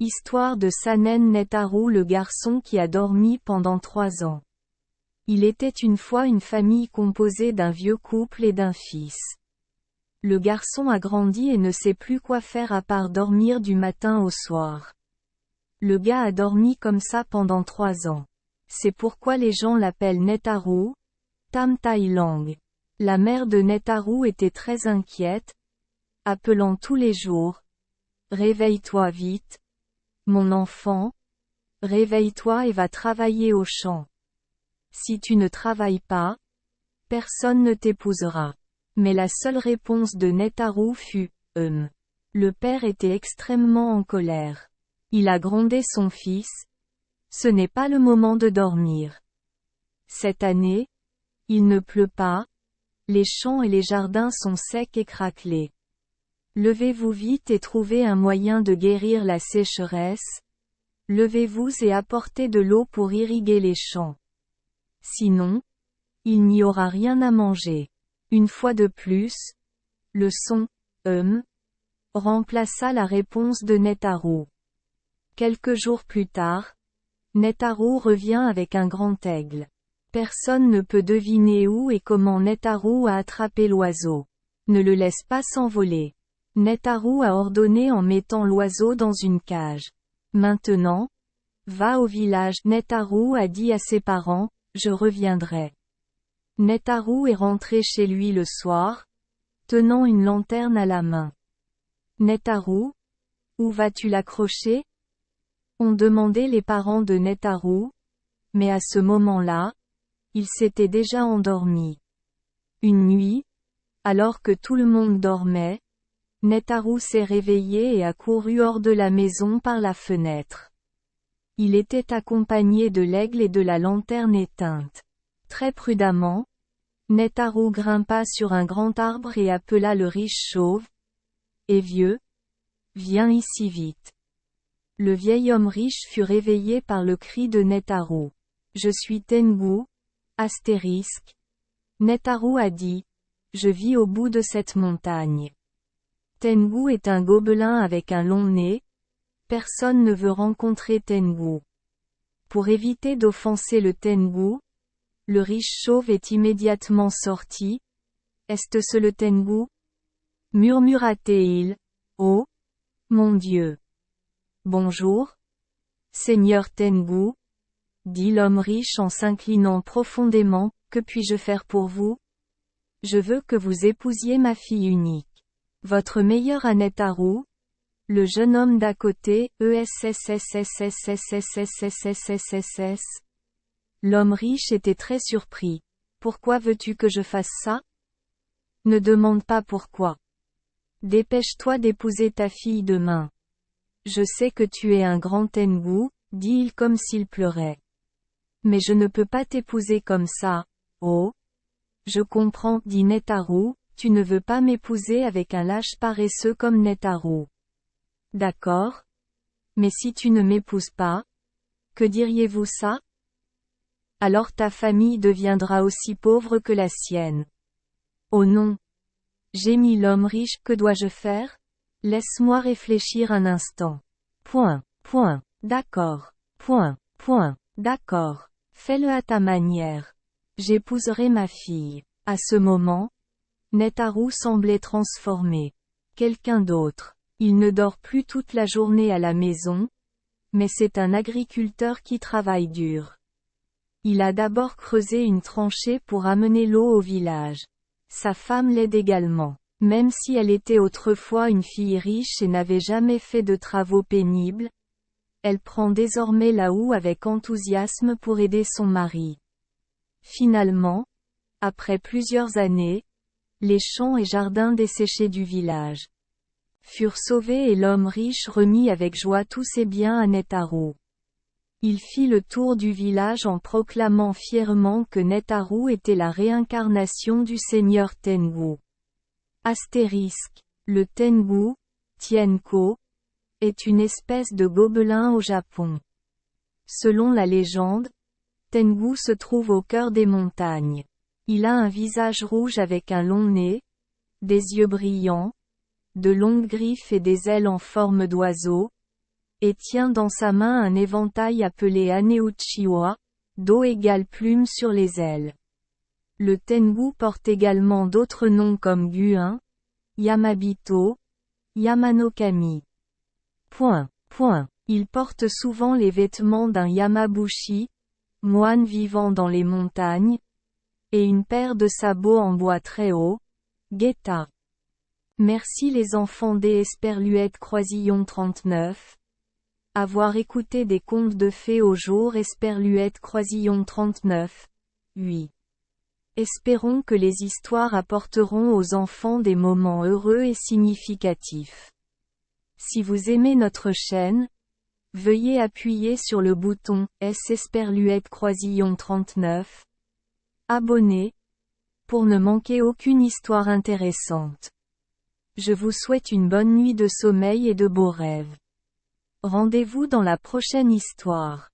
Histoire de Sanen Netaru, le garçon qui a dormi pendant 3 ans. Il était une fois une famille composée d'un vieux couple et d'un fils. Le garçon a grandi et ne sait plus quoi faire à part dormir du matin au soir. Le gars a dormi comme ça pendant 3 ans. C'est pourquoi les gens l'appellent Netaru, Tam Tai Lang. La mère de Netaru était très inquiète, appelant tous les jours. Réveille-toi vite. Mon enfant, réveille-toi et va travailler au champ. Si tu ne travailles pas, personne ne t'épousera. Mais la seule réponse de Netaru fut « Le père était extrêmement en colère. Il a grondé son fils. Ce n'est pas le moment de dormir. Cette année, il ne pleut pas. Les champs et les jardins sont secs et craquelés. Levez-vous vite et trouvez un moyen de guérir la sécheresse. Levez-vous et apportez de l'eau pour irriguer les champs. Sinon, il n'y aura rien à manger. » Une fois de plus, le son « remplaça la réponse de Netaru. Quelques jours plus tard, Netaru revient avec un grand aigle. Personne ne peut deviner où et comment Netaru a attrapé l'oiseau. Ne le laisse pas s'envoler. Netaru a ordonné en mettant l'oiseau dans une cage. Maintenant, va au village. Netaru a dit à ses parents, je reviendrai. Netaru est rentré chez lui le soir, tenant une lanterne à la main. Netaru, où vas-tu l'accrocher? Ont demandé les parents de Netaru, mais à ce moment-là, il s'était déjà endormi. Une nuit, alors que tout le monde dormait, Netaru s'est réveillé et a couru hors de la maison par la fenêtre. Il était accompagné de l'aigle et de la lanterne éteinte. Très prudemment, Netaru grimpa sur un grand arbre et appela le riche chauve. « Eh vieux, viens ici vite. » Le vieil homme riche fut réveillé par le cri de Netaru. « Je suis Tengu, astérisque. » Netaru a dit. « Je vis au bout de cette montagne. » Tengu est un gobelin avec un long nez. Personne ne veut rencontrer Tengu. Pour éviter d'offenser le Tengu, le riche chauve est immédiatement sorti. « Est-ce le Tengu ?» murmura-t-il. « Oh, mon Dieu. Bonjour, Seigneur Tengu, dit l'homme riche en s'inclinant profondément, que puis-je faire pour vous? Je veux que vous épousiez ma fille unique. Votre meilleur Netaru, le jeune homme d'à côté, ESSSSSSSSSSSSSS. L'homme riche était très surpris. Pourquoi veux-tu que je fasse ça? Ne demande pas pourquoi. Dépêche-toi d'épouser ta fille demain. Je sais que tu es un grand Tengu, dit-il comme s'il pleurait. Mais je ne peux pas t'épouser comme ça. Oh. Je comprends, dit Netaru, tu ne veux pas m'épouser avec un lâche paresseux comme Netaru. D'accord. Mais si tu ne m'épouses pas, que diriez-vous ça? Alors ta famille deviendra aussi pauvre que la sienne. Oh non. Gémit l'homme riche, que dois-je faire? Laisse-moi réfléchir un instant. D'accord. D'accord. Fais-le à ta manière. J'épouserai ma fille. À ce moment, Netaru semblait transformé. Quelqu'un d'autre. Il ne dort plus toute la journée à la maison, mais c'est un agriculteur qui travaille dur. Il a d'abord creusé une tranchée pour amener l'eau au village. Sa femme l'aide également. Même si elle était autrefois une fille riche et n'avait jamais fait de travaux pénibles, elle prend désormais la houe avec enthousiasme pour aider son mari. Finalement, après plusieurs années, les champs et jardins desséchés du village furent sauvés et l'homme riche remit avec joie tous ses biens à Netaru. Il fit le tour du village en proclamant fièrement que Netaru était la réincarnation du seigneur Tengu. Astérisque. Le Tengu, Tienko, est une espèce de gobelin au Japon. Selon la légende, Tengu se trouve au cœur des montagnes. Il a un visage rouge avec un long nez, des yeux brillants, de longues griffes et des ailes en forme d'oiseau. et tient dans sa main un éventail appelé Aneuchiwa, dos égale plume sur les ailes. Le Tengu porte également d'autres noms comme Guin, Yamabito, Yamanokami. Il porte souvent les vêtements d'un Yamabushi, moine vivant dans les montagnes, et une paire de sabots en bois très haut, Geta. Merci les enfants des Esperluette Croisillon 39. Avoir écouté des contes de fées au jour Esperluette Croisillon 39. 8. Espérons que les histoires apporteront aux enfants des moments heureux et significatifs. Si vous aimez notre chaîne, veuillez appuyer sur le bouton S Esperluette Croisillon 39. Abonner, pour ne manquer aucune histoire intéressante. Je vous souhaite une bonne nuit de sommeil et de beaux rêves. Rendez-vous dans la prochaine histoire.